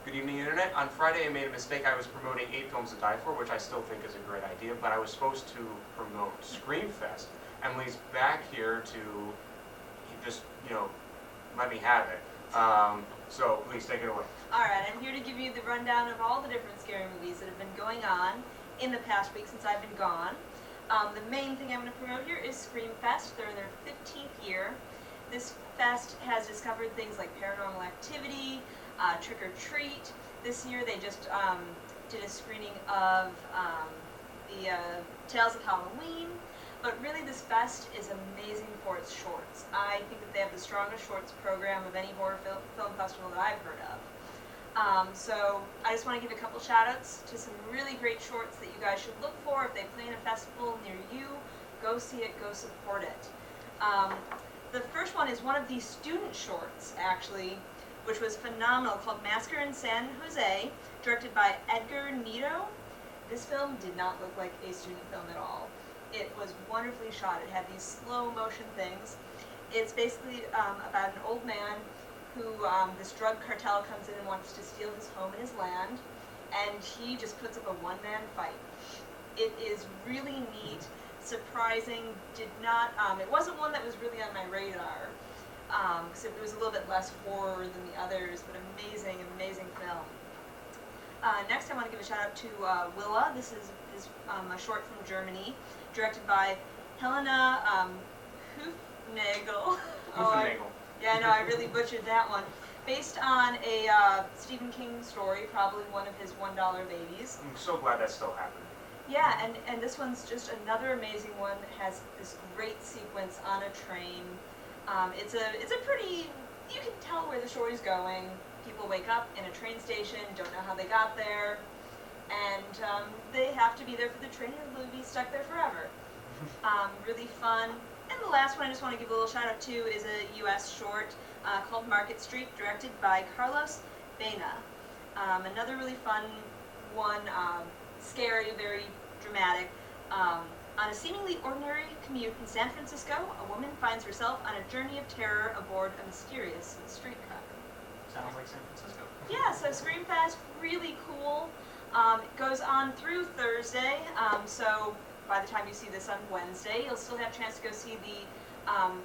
Good evening, Internet. On Friday, I made a mistake. I was promoting 8 Films to Die For, which I still think is a great idea, but I was supposed to promote Screamfest. Emily's back here to just, let me have it. So please take it away. Alright, I'm here to give you the rundown of all the different scary movies that have been going on in the past week since I've been gone. The main thing I'm going to promote here is Screamfest. They're in their 15th year. This fest has discovered things like Paranormal Activity, Trick or Treat. This year they just did a screening of the Tales of Halloween. But really this fest is amazing for its shorts. I think that they have the strongest shorts program of any horror film festival that I've heard of. So I just want to give a couple shout outs to some really great shorts that you guys should look for. If they play in a festival near you, go see it, go support it. The first one is one of these student shorts, actually, which was phenomenal, called Massacre in San Jose, directed by Edgar Nito. This film did not look like a student film at all. It was wonderfully shot. It had these slow motion things. It's basically about an old man who, this drug cartel comes in and wants to steal his home and his land, and he just puts up a one-man fight. It is really neat, surprising, it wasn't one that was really on my radar, because it was a little bit less horror than the others, but amazing, amazing film. Next I want to give a shout out to Willa. This is a short from Germany, directed by Helena Hufnagel. Yeah, no, I really butchered that one. Based on a Stephen King story, probably one of his $1 babies. I'm so glad that's still happening. Yeah, and this one's just another amazing one. It has this great sequence on a train. It's a pretty, you can tell where the story's going. People wake up in a train station, don't know how they got there, and they have to be there for the train, and they'll be stuck there forever. Really fun. And the last one I just want to give a little shout out to is a U.S. short called Market Street, directed by Carlos Baena. Another really fun one, scary, very dramatic. On a seemingly ordinary commute in San Francisco, a woman finds herself on a journey of terror aboard a mysterious streetcar. Sounds like San Francisco. Yeah, so Screamfest, really cool. It goes on through Thursday, so by the time you see this on Wednesday, you'll still have a chance to go see the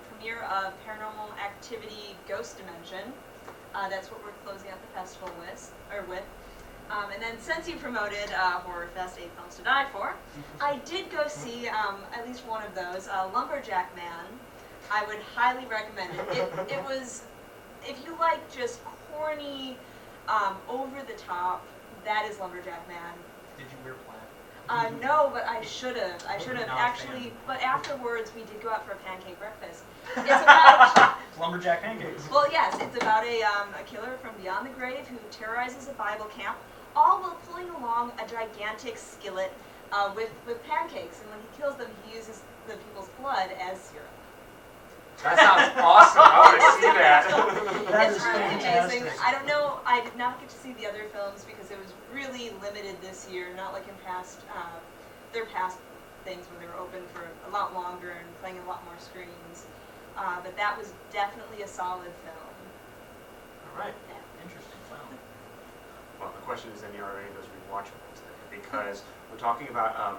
premiere of Paranormal Activity Ghost Dimension. That's what we're closing out the festival with. And then since you promoted Horror Fest 8 Films to Die For, I did go see at least one of those, Lumberjack Man. I would highly recommend it. It was, if you like just corny, over the top, that is Lumberjack Man. Did you wear plaid? No, but I should have. Not Actually, fan. but afterwards we did go out for a pancake breakfast. It's about Lumberjack pancakes. well, yes, it's about a killer from beyond the grave who terrorizes a Bible camp, all while pulling along a gigantic skillet with pancakes. And when he kills them, he uses the people's blood as syrup. That sounds awesome. I want to see that. That It's is really fantastic. amazing. I don't know. I did not get to see the other films because it was really limited this year. Not like in their past things when they were open for a lot longer and playing a lot more screens. But that was definitely a solid film. All right. Yeah. Interesting film. Well, the question is, are any of those rewatchable today? Because we're talking about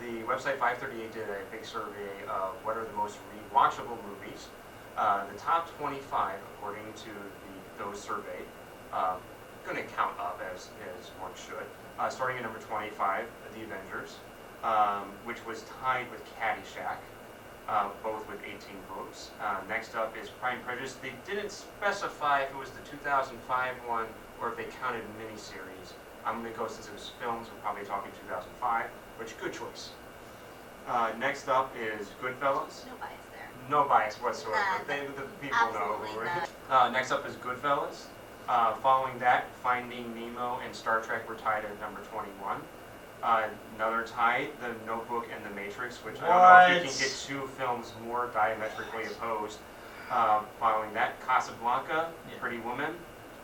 the website 538 did a big survey of what are the most rewatchable movies. The top 25, according to those surveyed, going to count up as one should. Starting at number 25, The Avengers, which was tied with Caddyshack, both with 18 votes. Next up is Pride and Prejudice. They didn't specify if it was the 2005 one or if they counted miniseries. I'm going to go, since it was films, we're probably talking 2005, which good choice. Next up is Goodfellas. No bias there. No bias whatsoever. The people know. Absolutely Next up is Goodfellas. Following that, Finding Nemo and Star Trek were tied at number 21. Another tie, The Notebook and The Matrix, which I don't know if you can get two films more diametrically opposed. Following that, Casablanca, Pretty Woman,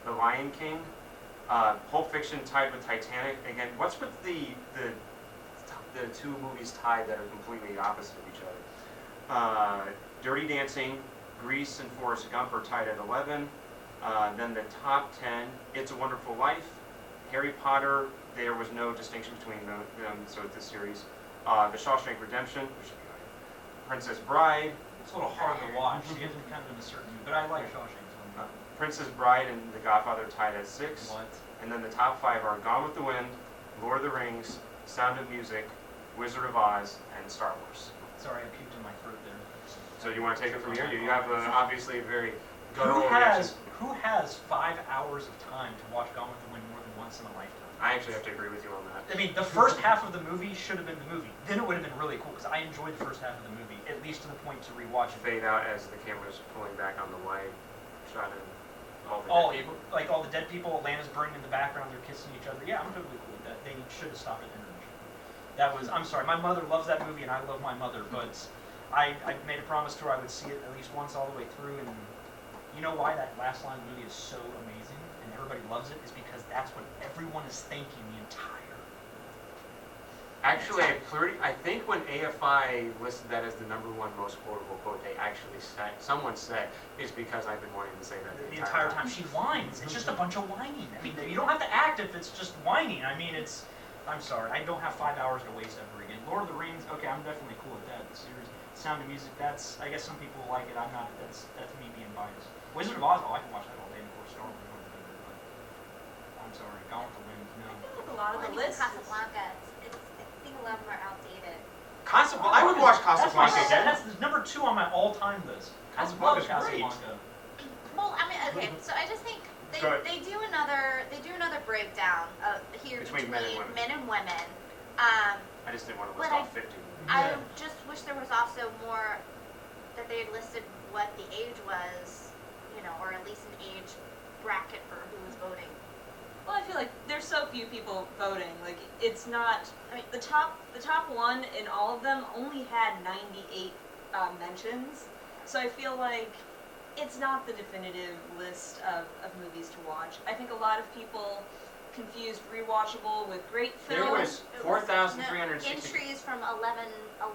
The Lion King, Pulp Fiction tied with Titanic. Again, what's with the two movies tied that are completely opposite of each other? Dirty Dancing, Grease, and Forrest Gump are tied at 11. Then the top 10, It's a Wonderful Life, Harry Potter, there was no distinction between them, so it's this series. The Shawshank Redemption, which should be right. Princess Bride, It's a little hard to watch. You have to be kind of in a certain mood, but I like Shawshank. Princess Bride and The Godfather tied at 6. What? And then the top 5 are Gone with the Wind, Lord of the Rings, Sound of Music, Wizard of Oz, and Star Wars. Sorry, I puked in my throat there. So you want to take it from here? You have obviously a very Who guttural reaction. has 5 hours of time to watch Gone with the Wind more than once in a lifetime? I actually have to agree with you on that. I mean, the first half of the movie should have been the movie. Then it would have been really cool, because I enjoyed the first half of the movie, at least to the point to rewatch it. Fade out as the camera's pulling back on the wide shot and all the All dead people. like all the dead people, Atlanta's burning in the background, they're kissing each other. Yeah, I'm totally cool with that. They should have stopped at intermission. That was, I'm sorry, my mother loves that movie, and I love my mother, but I made a promise to her I would see it at least once all the way through, and you know why that last line of the movie is so amazing and everybody loves it? Is because that's what everyone is thinking the entire. Actually, I think when AFI listed that as the #1 most quotable quote, they actually said, someone said, it's because I've been wanting to say that The entire time she whines. It's just a bunch of whining. I mean, you don't have to act if it's just whining. I mean, it's. I'm sorry, I don't have 5 hours to waste ever again. Lord of the Rings, okay, I'm definitely cool with that. The series, Sound of Music, that's. I guess some people like it. I'm not. That's me being biased. Wizard of Oz, oh, I can watch that all day. And of course, Star Wars, one of my favorite. But I'm sorry, Gone with the Wind, no. I feel like a lot of the Even lists. Casablanca, I think a lot of them are outdated. Casablanca, I would watch Casablanca That's again. That's the #2 on my all-time list. I love Casablanca's great. Casablanca. Well, I mean, okay, so I just think Go ahead. they do another breakdown here Between men and women. men and women. I just didn't want to list But all 50. I Yeah. just wish there was also more that they had listed what the age was, or at least an age bracket for who was voting. Well, I feel like there's so few people voting. Like, it's not. I mean, The top one in all of them only had 98 mentions, so I feel like it's not the definitive list of movies to watch. I think a lot of people confused rewatchable with great There films. was 4,360. entries from 1,100 Oh,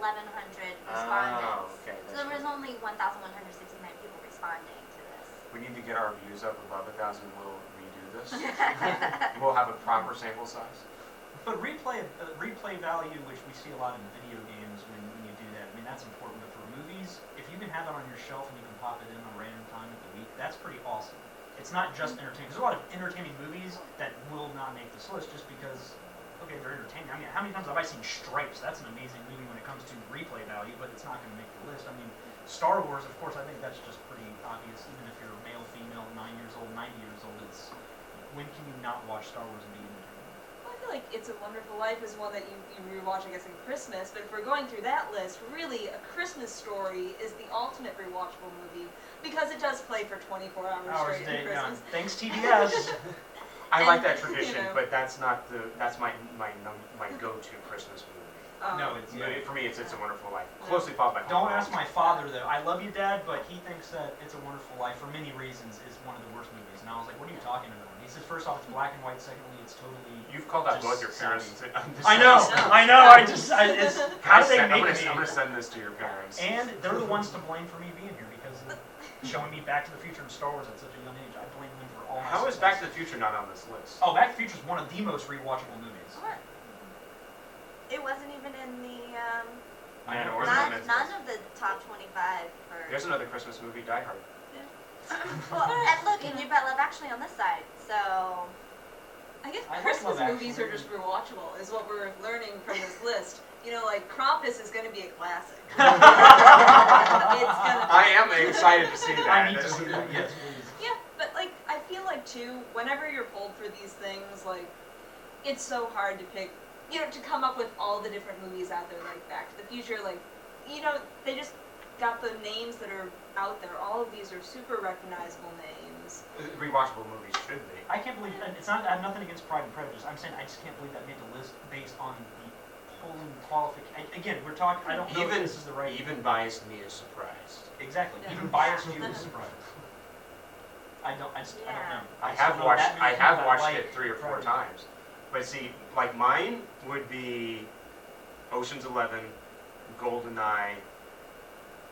respondents. okay. So there was only 1,169 people responding to this. We need to get our views up above 1,000. We'll redo this. We'll have a proper sample size. But replay value, which we see a lot in video games when you do that, I mean, that's important. But for movies, if you can have it on your shelf and you can pop it in on a random time of the week, that's pretty awesome. It's not just entertaining. There's a lot of entertaining movies that will not make this list just because, okay, they're entertaining. I mean, how many times have I seen Stripes? That's an amazing movie when it comes to replay value, but it's not going to make the list. I mean, Star Wars, of course, I think that's just pretty obvious. Even if you're male, female, 9 years old, 90 years old, it's when can you not watch Star Wars and be entertained? I feel like It's a Wonderful Life is one that you rewatch, I guess, in Christmas. But if we're going through that list, really, A Christmas Story is the ultimate rewatchable movie because it does play for 24 hours Hours straight a day, in Christmas. thanks TBS. I like And, that tradition, you know. but that's not that's my go-to Christmas movie. No, it's For me, it's a Wonderful Life. Closely followed by Don't Home ask Alone. my father though. I love you, Dad, but he thinks that It's a Wonderful Life, for many reasons, is one of the worst movies. And I was like, what are you talking about? He says, first off, it's black and white. Secondly, it's totally. You've called out Just both your parents. I know. It's how do they make I'm me? gonna send this to your parents. And they're the ones to blame for me being here because of showing me Back to the Future and Star Wars at such a young age. I blame them for all my How is success. Back to the Future not on this list? Oh, Back to the Future is one of the most rewatchable movies. Sure. It wasn't even in the Man, or none the of the top 25 for. There's another Christmas movie, Die Hard. Well, and look, and you've got Love Actually on this side, so. I guess I like Christmas Love movies are Actually. just rewatchable, is what we're learning from this list. Like Krampus is going to be a classic. It's gonna. I am excited to see that. I need to see that. Yes, please. Yeah, but I feel like too, whenever you're pulled for these things, it's so hard to pick, to come up with all the different movies out there, like Back to the Future, they just got the names that are out there. All of these are super recognizable names. Rewatchable movies should be. I can't believe, and it's not. I have nothing against Pride and Prejudice. I'm saying I just can't believe that made the list based on the polling qualification. Again, we're talking. I don't know if this is the right. Even biased me is surprised. Exactly. Yeah. Even biased you is surprised. I don't know. I still have know watched. that many I have people that watched like it 3 or 4 Prejudice. times. But see, mine would be Ocean's 11, GoldenEye,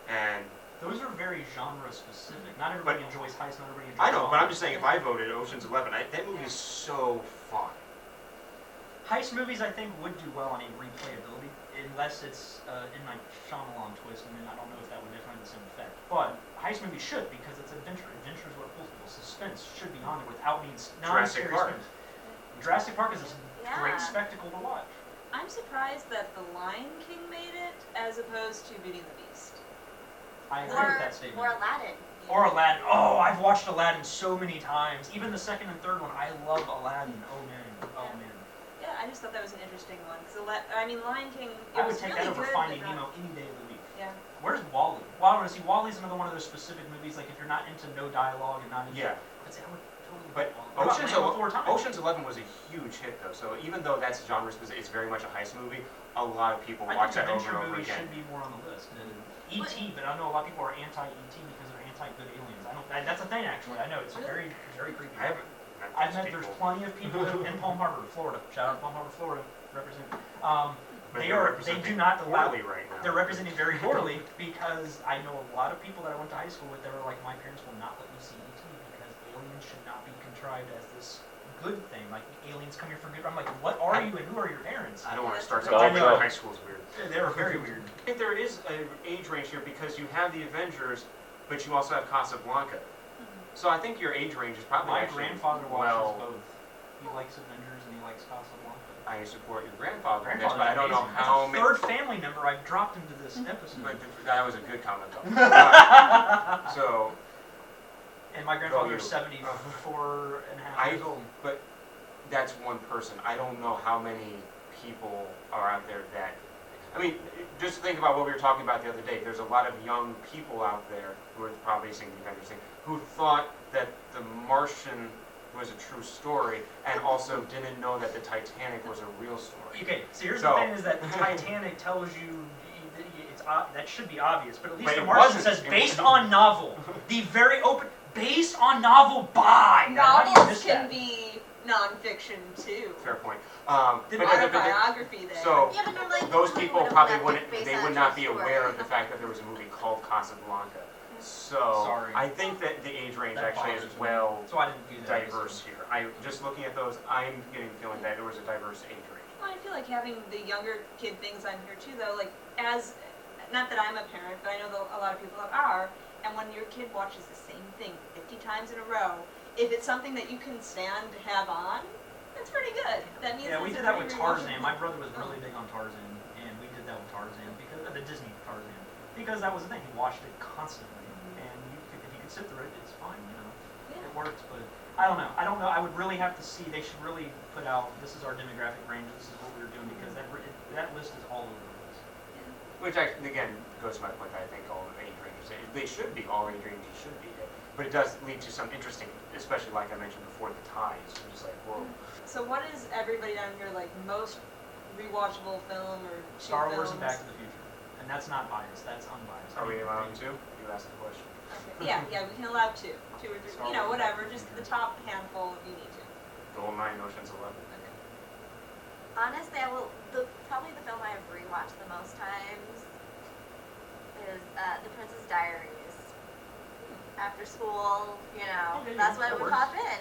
and Those are very genre specific. Not everybody enjoys heist. Not everybody enjoys. I know, but I'm genre. just saying, if I voted Ocean's 11, that movie is so fun. Heist movies, I think, would do well on a replayability, unless it's in like Shyamalan twist. I mean, I don't know if that would definitely have the same effect. But heist movies should, because it's adventure. Adventure is what pulls people. Suspense should be on it without being Jurassic non-scary Park. suspense. Jurassic Park is a great spectacle to watch. I'm surprised that The Lion King made it as opposed to Beauty and the Beast. I agree with that statement. Or Aladdin. Or Aladdin. Oh, I've watched Aladdin so many times. Even the second and third one, I love Aladdin. Oh man, oh man. Yeah, I just thought that was an interesting one. Cause Lion King. I would take that over Finding Nemo any day of the week. Yeah. Where's Wall-E? Well, I want to see Wall-E's another one of those specific movies. Like if you're not into no dialogue and not into. Yeah. I'd say I would totally. But watch Wall-E. Ocean's 11 was a huge hit, though. So even though that's genre specific, it's very much a heist movie. A lot of people watch that over and over movies again. should be more on the list. E.T., but I know a lot of people are anti-E.T. because they're anti-good aliens. That's a thing, actually. I know it's very, very creepy. I've met there's plenty of people in Palm Harbor, Florida. Shout out Palm Harbor, Florida, represent. They do not allow. Right now. They're representing very poorly because I know a lot of people that I went to high school with. They were like, my parents will not let me see E.T. because aliens should not be contrived as this good thing. Like aliens come here for good. I'm like, what are you and who are your parents? I don't want to start Oh, something. no. High school is weird. They were very weird. I think there is an age range here because you have the Avengers, but you also have Casablanca. So I think your age range is probably My actually grandfather watches well. both. He likes Avengers and he likes Casablanca. I support your grandfather, in this, Grandfather's but I don't know amazing. how That's a many. third family member I've dropped into this episode. But that was a good comment, though. So And my grandfather's you. 74 and a half I years old. but that's one person. I don't know how many people are out there that. I mean, just think about what we were talking about the other day. There's a lot of young people out there who are probably seeing the Avengers thing who thought that the Martian was a true story and also didn't know that the Titanic was a real story. Okay, so here's So- the thing is that the Titanic tells you it's that should be obvious, but at least But the it Martian wasn't. says It based wasn't. on novel. The very open based on novel by. How do you Novels miss can that? be nonfiction too. Fair point. Then Autobiography there. So Yeah, but they're like, those who people would've probably left wouldn't. it based They on would a not true be story? aware of the fact that there was a movie called Casablanca. So Sorry. I think that the age range That actually is bothers me. well So I didn't do that. diverse here. I just looking at those, I'm getting the feeling that there was a diverse age range. Well, I feel like having the younger kid things on here too, though. Like not that I'm a parent, but I know that a lot of people are. And when your kid watches the same thing 50 times in a row, if it's something that you can stand to have on, that's pretty good. That means Yeah, we it's did a that with pretty Tarzan. rewatchable- My brother was really big on Tarzan, and we did that with Tarzan because the Disney Tarzan, because that was the thing. He watched it constantly, and if you could sit through it, it's fine, you know. Yeah. It works, but I don't know. I would really have to see. They should really put out. This is our demographic range. This is what we're doing because that list is all over the place. Which again goes to my point that I think all age ranges, they should be, all age ranges should be hit. But it does lead to some interesting, especially like I mentioned before, the ties. I'm just like, whoa. So what is everybody down here like most rewatchable film or two Star Wars films? and Back to the Future, and that's not biased. That's unbiased. Are we allowing two? You asked the question. Okay. Yeah, we can allow two or three, Star you know, Wars. whatever, just the top handful if you need to. Goldeneye and Ocean's 11. Honestly, probably the film I have rewatched the most times is The Princess Diaries. After school, you know, Okay, that's when that we works. pop in.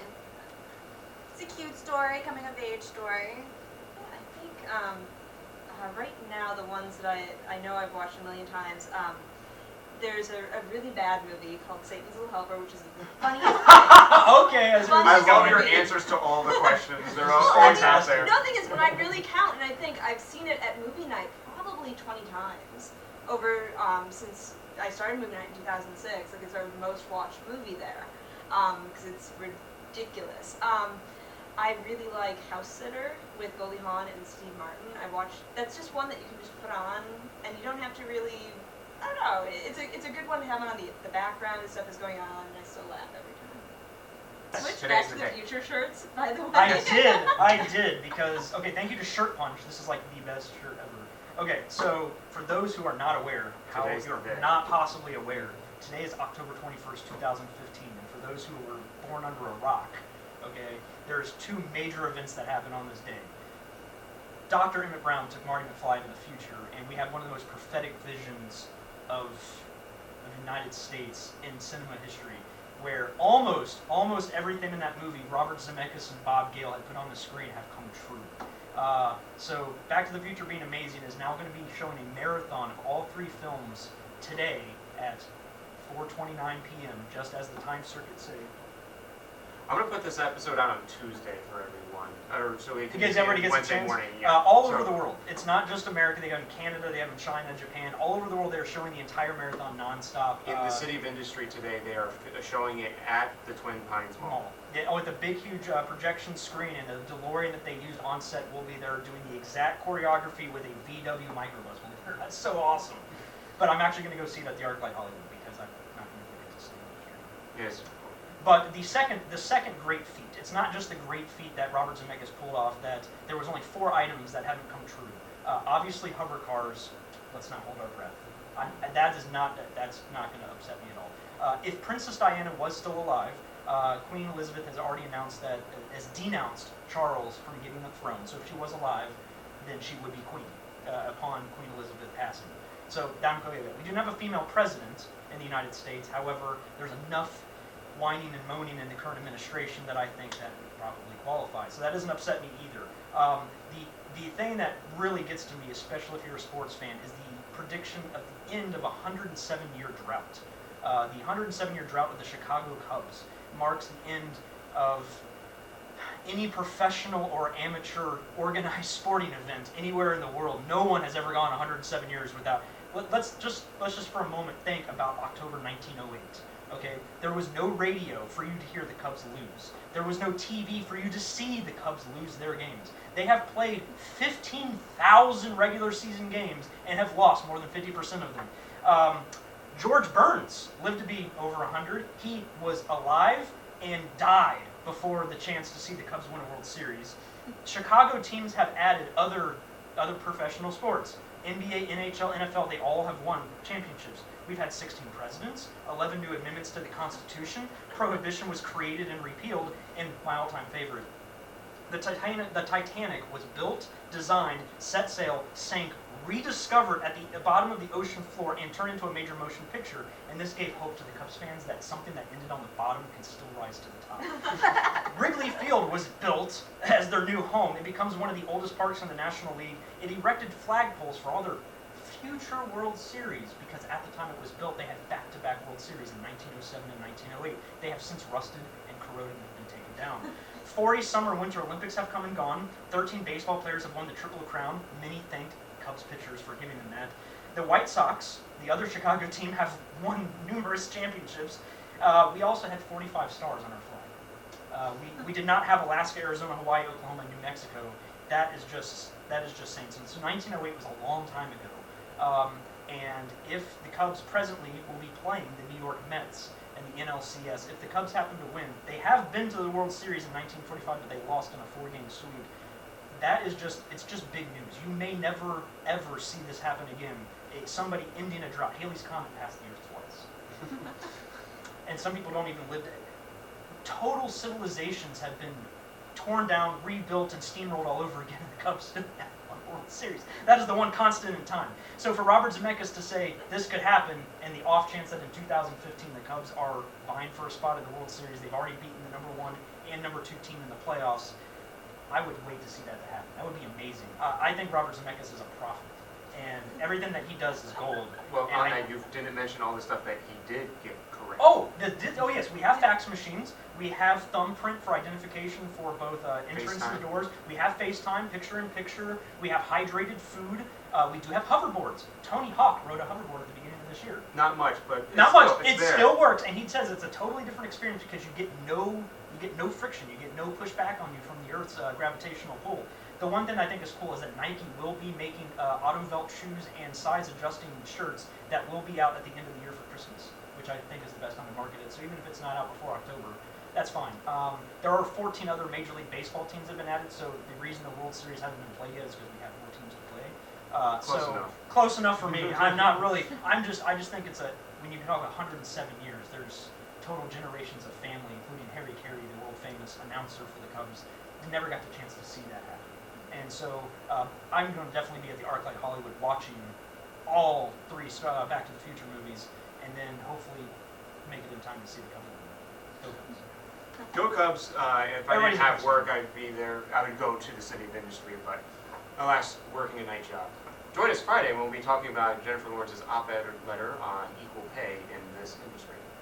It's a cute story, coming of age story. Yeah, I think right now the ones that I know I've watched a million times, there's a really bad movie called Satan's Little Helper, which is the funniest thing. Okay, as Fun I is love your movie. answers to all the questions. They're Well, all I always out there. The thing is, when I really count, and I think I've seen it at movie night probably 20 times over since I started movie night in 2006. Like it's our most watched movie there because it's ridiculous. I really like House Sitter with Goldie Hawn and Steve Martin. That's just one that you can just put on, and you don't have to really. I don't know. It's a good one to have on the background and stuff is going on, and I still laugh every time. Switch Today's Back to the the day. Future shirts, by the way. I did, because, okay, thank you to Shirt Punch. This is like the best shirt ever. Okay, so for those who are not aware, how Today's you're the day. not possibly aware, today is October 21st, 2015, and for those who were born under a rock, okay, there's two major events that happen on this day. Dr. Emmett Brown took Marty McFly to the future, and we have one of the most prophetic visions of the the United States in cinema history, where almost everything in that movie Robert Zemeckis and Bob Gale had put on the screen have come true. So Back to the Future being amazing is now going to be showing a marathon of all 3 films today at 4:29 p.m. just as the time circuit say. I'm gonna put this episode out on Tuesday for everyone, or so we can Because see everybody it gets a Wednesday chance. morning. Yeah. All So- over the world. It's not just America. They have in Canada, they have in China, Japan. All over the world, they're showing the entire marathon nonstop. In the City of Industry today, they are showing it at the Twin Pines Mall. With a big, huge projection screen, and the DeLorean that they used on set will be there doing the exact choreography with a VW microbus. That's so awesome. But I'm actually going to go see it at the ArcLight Hollywood because I'm not going to get to see it. Yes. But the second great feat, it's not just the great feat that Robert Zemeckis pulled off, that there was only 4 items that haven't come true. Obviously, hover cars. Let's not hold our breath. That's not going to upset me at all. If Princess Diana was still alive, Queen Elizabeth has already announced that, has denounced Charles from getting the throne. So if she was alive, then she would be queen upon Queen Elizabeth passing. So we do not have a female president in the United States. However, there's enough whining and moaning in the current administration that I think that would probably qualify. So that doesn't upset me either. The thing that really gets to me, especially if you're a sports fan, is the prediction of the end of a 107-year drought. The 107-year drought of the Chicago Cubs marks the end of any professional or amateur organized sporting event anywhere in the world. No one has ever gone 107 years without. Let's just for a moment think about October 1908. Okay, there was no radio for you to hear the Cubs lose. There was no TV for you to see the Cubs lose their games. They have played 15,000 regular season games and have lost more than 50% of them. George Burns lived to be over 100. He was alive and died before the chance to see the Cubs win a World Series. Chicago teams have added other professional sports. NBA, NHL, NFL, they all have won championships. We've had 16 presidents, 11 new amendments to the Constitution, Prohibition was created and repealed, and my all-time favorite, the Titanic was built, designed, set sail, sank, rediscovered at the bottom of the ocean floor, and turned into a major motion picture. And this gave hope to the Cubs fans that something that ended on the bottom can still rise to the top. Wrigley Field was built as their new home. It becomes one of the oldest parks in the National League. It erected flagpoles for all their future World Series because at the time it was built, they had back-to-back World Series in 1907 and 1908. They have since rusted and corroded and been taken down. 40 Summer Winter Olympics have come and gone. 13 baseball players have won the Triple Crown. Many thanked Cubs pitchers for giving them that. The White Sox, the other Chicago team, have won numerous championships. We also had 45 stars on our flag. We did not have Alaska, Arizona, Hawaii, Oklahoma, and New Mexico. That is just saints. And so 1908 was a long time ago. And if the Cubs presently will be playing the New York Mets and the NLCS, if the Cubs happen to win, they have been to the World Series in 1945, but they lost in a 4-game sweep. It's just big news. You may never, ever see this happen again. Somebody ending a drought. Halley's Comet passed the Earth twice. And some people don't even live to it. Total civilizations have been torn down, rebuilt, and steamrolled all over again, and the Cubs didn't have one World Series. That is the one constant in time. So for Robert Zemeckis to say this could happen, and the off chance that in 2015 the Cubs are vying for a spot in the World Series, they've already beaten the #1 and #2 team in the playoffs, I would wait to see that to happen. That would be amazing. I think Robert Zemeckis is a prophet, and everything that he does is gold. Well, And on that, you didn't mention all the stuff that he did get correct. Oh yes, we have fax machines. We have thumbprint for identification for both entrance and FaceTime. doors. We have FaceTime, picture-in-picture. We have hydrated food. We do have hoverboards. Tony Hawk rode a hoverboard at the beginning of this year. Not much, but Not much. It's It there. still works, and he says it's a totally different experience because you get no friction, you get no pushback on you from the Earth's gravitational pull. The one thing I think is cool is that Nike will be making auto velt shoes and size-adjusting shirts that will be out at the end of the year for Christmas, which I think is the best time to market it. So even if it's not out before October, that's fine. There are 14 other Major League Baseball teams that have been added, so the reason the World Series hasn't been played yet is because we have more teams to play. Close enough for me. I'm not really. I just think it's when you talk 107 years, there's total generations of family, including Harry Carey, the world famous announcer for the Cubs. They never got the chance to see that happen. And so I'm going to definitely be at the ArcLight Hollywood watching all 3 Back to the Future movies. and then hopefully make it in time to see the Cubs. Go Cubs. Go Cubs, if I Everybody's didn't have Cubs. work, I'd be there. I would go to the City of Industry, but alas, working a night job. Join us Friday when we'll be talking about Jennifer Lawrence's op-ed letter on equal pay in this industry.